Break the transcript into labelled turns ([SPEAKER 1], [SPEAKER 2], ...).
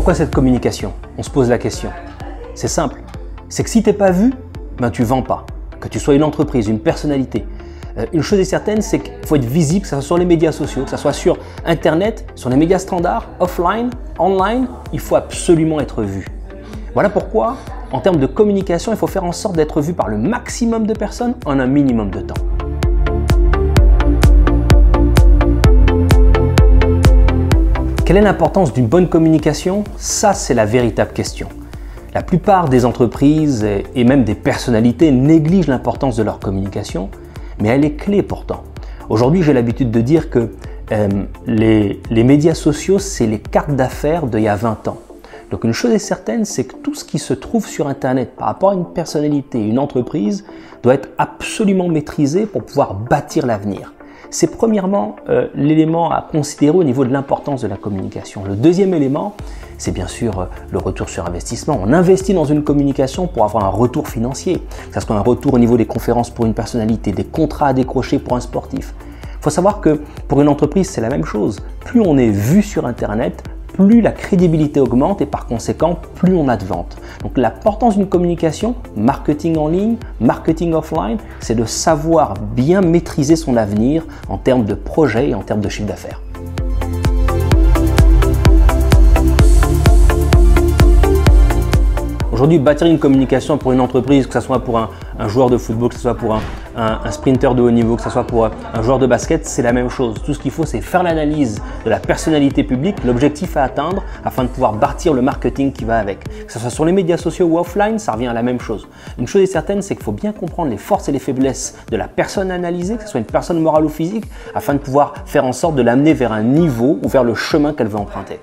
[SPEAKER 1] Pourquoi cette communication? On se pose la question. C'est simple. C'est que si tu n'es pas vu, ben tu ne vends pas. Que tu sois une entreprise, une personnalité. Une chose est certaine, c'est qu'il faut être visible, que ce soit sur les médias sociaux, que ce soit sur Internet, sur les médias standards, offline, online, il faut absolument être vu. Voilà pourquoi, en termes de communication, il faut faire en sorte d'être vu par le maximum de personnes en un minimum de temps. Quelle est l'importance d'une bonne communication? Ça, c'est la véritable question. La plupart des entreprises et même des personnalités négligent l'importance de leur communication, mais elle est clé pourtant. Aujourd'hui, j'ai l'habitude de dire que les médias sociaux, c'est les cartes d'affaires d'il y a 20 ans. Donc une chose est certaine, c'est que tout ce qui se trouve sur Internet par rapport à une personnalité, une entreprise, doit être absolument maîtrisé pour pouvoir bâtir l'avenir. C'est premièrement l'élément à considérer au niveau de l'importance de la communication. Le deuxième élément, c'est bien sûr le retour sur investissement. On investit dans une communication pour avoir un retour financier, que ce soit un retour au niveau des conférences pour une personnalité, des contrats à décrocher pour un sportif. Il faut savoir que pour une entreprise, c'est la même chose. Plus on est vu sur Internet, plus la crédibilité augmente et par conséquent, plus on a de ventes. Donc l'importance d'une communication, marketing en ligne, marketing offline, c'est de savoir bien maîtriser son avenir en termes de projet et en termes de chiffre d'affaires. Aujourd'hui, bâtir une communication pour une entreprise, que ce soit pour un joueur de football, que ce soit pour un sprinter de haut niveau, que ce soit pour un joueur de basket, c'est la même chose. Tout ce qu'il faut, c'est faire l'analyse de la personnalité publique, l'objectif à atteindre afin de pouvoir bâtir le marketing qui va avec. Que ce soit sur les médias sociaux ou offline, ça revient à la même chose. Une chose est certaine, c'est qu'il faut bien comprendre les forces et les faiblesses de la personne analysée, que ce soit une personne morale ou physique, afin de pouvoir faire en sorte de l'amener vers un niveau ou vers le chemin qu'elle veut emprunter.